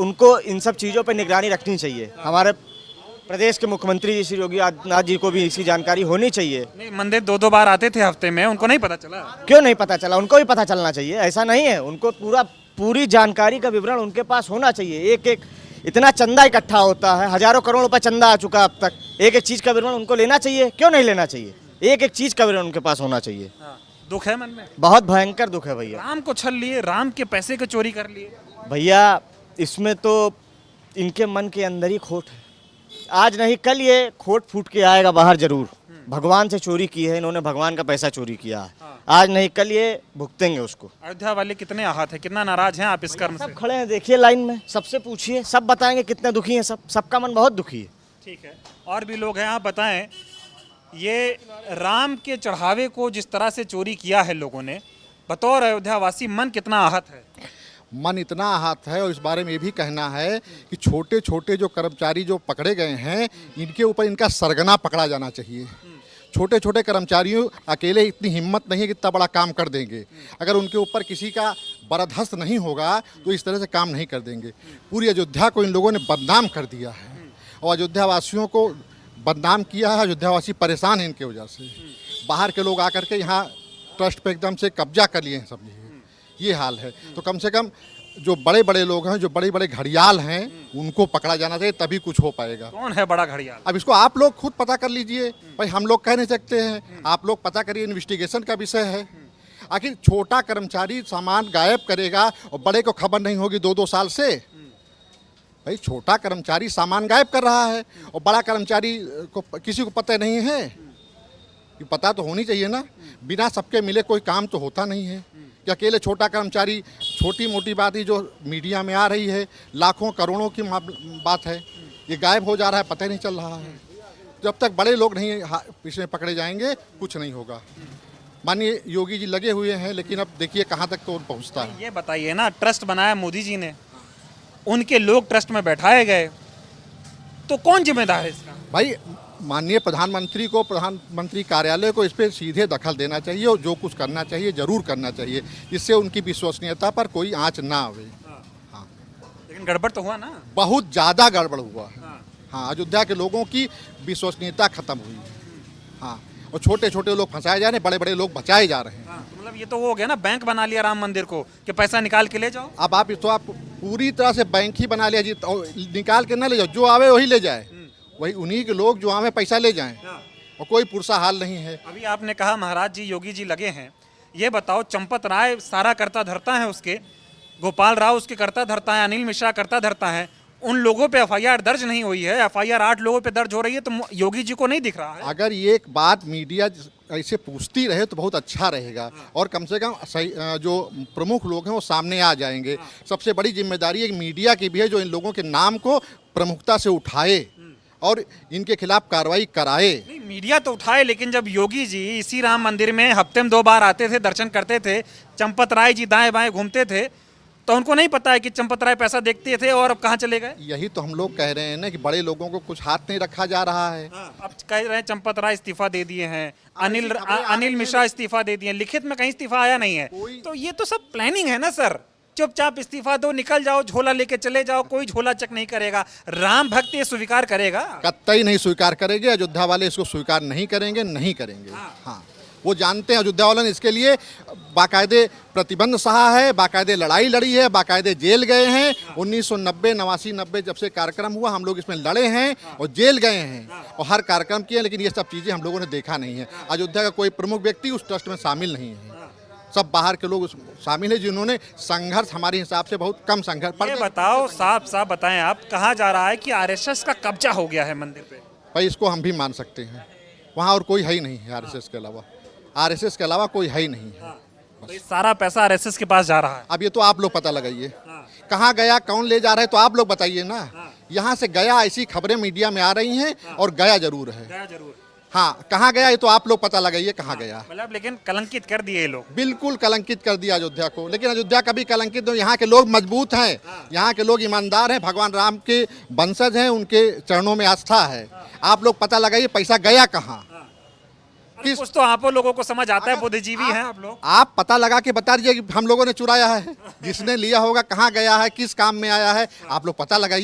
उनको इन सब चीज़ों पर निगरानी रखनी चाहिए। हमारे प्रदेश के मुख्यमंत्री श्री योगी आदित्यनाथ जी को भी इसकी जानकारी होनी चाहिए। नहीं, मंदिर दो दो बार आते थे हफ्ते में, उनको नहीं पता चला? क्यों नहीं पता चला? उनको भी पता चलना चाहिए। ऐसा नहीं है, उनको पूरी जानकारी का विवरण उनके पास होना चाहिए। एक एक इतना चंदा इकट्ठा होता है, हजारों करोड़ रुपए चंदा आ चुका अब तक। एक एक चीज़ का विवरण उनको लेना चाहिए। क्यों नहीं लेना चाहिए? एक एक चीज़ का विवरण उनके पास होना चाहिए। दुख है मन में? बहुत भयंकर दुख है भैया। राम को छल लिए, राम के पैसे को चोरी कर लिए। भैया इसमें तो इनके मन के अंदर ही खोट है। आज नहीं कल ये खोट फूट के आएगा बाहर जरूर। भगवान से चोरी की है इन्होंने, भगवान का पैसा चोरी किया है। आज नहीं कल ये भुगतेंगे उसको। अयोध्या वाले कितने आहत है, कितना नाराज हैं आप इस कर्म से? सब खड़े हैं, देखिए लाइन में, सबसे पूछिए, सब बताएंगे कितने दुखी हैं। सबका मन बहुत दुखी है। ठीक है, और भी लोग हैं, आप बताएं, ये राम के चढ़ावे को जिस तरह से चोरी किया है लोगों ने, बतौर अयोध्यावासी मन कितना आहत है? मन इतना आहत है, और इस बारे में ये भी कहना है कि छोटे छोटे जो कर्मचारी जो पकड़े गए हैं, इनके ऊपर इनका सरगना पकड़ा जाना चाहिए। छोटे छोटे कर्मचारियों अकेले इतनी हिम्मत नहीं है कि इतना बड़ा काम कर देंगे। अगर उनके ऊपर किसी का बर्दाश्त नहीं होगा तो इस तरह से काम नहीं कर देंगे। पूरी अयोध्या को इन लोगों ने बदनाम कर दिया है और अयोध्या वासियों को बदनाम किया है। अयोध्यावासी परेशान हैं इनके वजह से। बाहर के लोग आकर के यहाँ ट्रस्ट पे एकदम से कब्जा कर लिए हैं सब। ये हाल है। तो कम से कम जो बड़े बड़े लोग हैं, जो बड़े बड़े घड़ियाल हैं, उनको पकड़ा जाना चाहिए, तभी कुछ हो पाएगा। कौन है बड़ा घड़ियाल? अब इसको आप लोग खुद पता कर लीजिए भाई, हम लोग कह नहीं सकते हैं। आप लोग पता करिए, इन्वेस्टिगेशन का विषय है। आखिर छोटा कर्मचारी सामान गायब करेगा और बड़े को खबर नहीं होगी 2-2 साल से? भाई छोटा कर्मचारी सामान गायब कर रहा है और बड़ा कर्मचारी को किसी को पता नहीं है। ये पता तो होनी चाहिए ना। बिना सबके मिले कोई काम तो होता नहीं है कि अकेले छोटा कर्मचारी, छोटी मोटी बात ही जो मीडिया में आ रही है, लाखों करोड़ों की बात है, ये गायब हो जा रहा है, पता ही नहीं चल रहा है। जब तक बड़े लोग नहीं इसमें पकड़े जाएंगे कुछ नहीं होगा। मानिए योगी जी लगे हुए हैं, लेकिन अब देखिए कहाँ तक तो पहुँचता है। ये बताइए ना, ट्रस्ट बनाया मोदी जी ने, उनके लोग ट्रस्ट में बैठाए गए, तो कौन जिम्मेदार है इसका? भाई माननीय प्रधानमंत्री को, प्रधानमंत्री कार्यालय को इस पर सीधे दखल देना चाहिए और जो कुछ करना चाहिए जरूर करना चाहिए, जिससे उनकी विश्वसनीयता पर कोई आंच ना आवे। हाँ, लेकिन गड़बड़ तो हुआ ना, बहुत ज़्यादा गड़बड़ हुआ है। हाँ, अयोध्या के लोगों की विश्वसनीयता खत्म हुई है। हाँ, और छोटे छोटे लोग फंसाए जा रहे हैं, बड़े बड़े लोग बचाए जा रहे हैं। तो मतलब ये तो वो हो गया ना, बैंक बना लिया राम मंदिर को कि पैसा निकाल के ले जाओ। अब आप इसको आप पूरी तरह से बैंक ही बना लिया जी, निकाल के ना ले जाओ, जो आवे वही ले जाए, वही उन्हीं के लोग जो आवे पैसा ले जाएं, और कोई पुरसा हाल नहीं है। अभी आपने कहा महाराज जी, योगी जी लगे हैं, ये बताओ, चंपत राय सारा करता धरता है उसके, गोपाल राव उसके करता धरता है, अनिल मिश्रा करता धरता है, उन लोगों पे एफआईआर दर्ज नहीं हुई है, एफआईआर 8 लोगों पे दर्ज हो रही है, तो योगी जी को नहीं दिख रहा है? अगर ये एक बात मीडिया ऐसे पूछती रहे तो बहुत अच्छा रहेगा, और कम से कम सही जो प्रमुख लोग हैं वो सामने आ जाएंगे। सबसे बड़ी जिम्मेदारी एक मीडिया की भी है, जो इन लोगों के नाम को प्रमुखता से उठाए और इनके खिलाफ कार्रवाई कराए। नहीं, मीडिया तो उठाए, लेकिन जब योगी जी इसी राम मंदिर में हफ्ते में 2 बार आते थे, दर्शन करते थे, चंपत राय जी दाएं बाएं घूमते थे, तो उनको नहीं पता है कि चंपत राय पैसा देखते थे और अब कहाँ चले गए? यही तो हम लोग कह रहे हैं ना कि बड़े लोगों को कुछ हाथ नहीं रखा जा रहा है। अब कह रहे हैं चंपत राय इस्तीफा दे दिए हैं, अनिल मिश्रा इस्तीफा दे दिए, लिखित में कहीं इस्तीफा आया नहीं है। तो ये तो सब प्लानिंग है ना सर। चुपचाप इस्तीफा दो, निकल जाओ, झोला लेके चले जाओ, कोई झोला चक नहीं करेगा। राम भक्त ये स्वीकार करेगा? कतई नहीं स्वीकार करेंगे। अयोध्या वाले इसको स्वीकार नहीं करेंगे, नहीं करेंगे। हाँ, वो जानते हैं, अयोध्या वालों ने इसके लिए बाकायदे प्रतिबंध सहा है, बाकायदे लड़ाई लड़ी है, बाकायदे जेल गए हैं। 1990, 89, 90 जब से कार्यक्रम हुआ, हम लोग इसमें लड़े हैं और जेल गए हैं और हर कार्यक्रम किए, लेकिन ये सब चीज़ें हम लोगों ने देखा नहीं है। अयोध्या का कोई प्रमुख व्यक्ति उस ट्रस्ट में शामिल नहीं है, सब बाहर के लोग शामिल हैं, जिन्होंने संघर्ष हमारे हिसाब से बहुत कम संघर्ष। ये बताओ, साफ साफ बताएं आप, कहा जा रहा है कि आरएसएस का कब्जा हो गया है मंदिर पे? भाई इसको हम भी मान सकते हैं, वहाँ और कोई है ही नहीं है आरएसएस के अलावा। आरएसएस के अलावा कोई है ही नहीं है। तो ये सारा पैसा आरएसएस के पास जा रहा है। अब ये तो आप लोग पता लगाइए कहाँ गया, कौन ले जा रहा है, तो आप लोग बताइए ना। यहाँ से गया, ऐसी खबरें मीडिया में आ रही हैं, और गया जरूर है। गया जरूर। हाँ, कहाँ गया ये तो आप लोग पता लगाइए कहाँ गया। मतलब लेकिन कलंकित कर दिए लोग, बिल्कुल कलंकित कर दिया अयोध्या को। लेकिन अयोध्या कभी कलंकित नहीं। यहाँ के लोग मजबूत हैं, यहाँ के लोग ईमानदार हैं, भगवान राम के वंशज हैं, उनके चरणों में आस्था है। आप लोग पता लगाइए पैसा गया कहाँ। किस कुछ तो आप लोगों को समझ आता है, बुद्धिजीवी हैं आप लोग। आप पता लगा के बता दीजिए कि हम लोगों ने चुराया है, जिसने लिया होगा कहाँ गया है, किस काम में आया है, आप लोग पता लगाइए।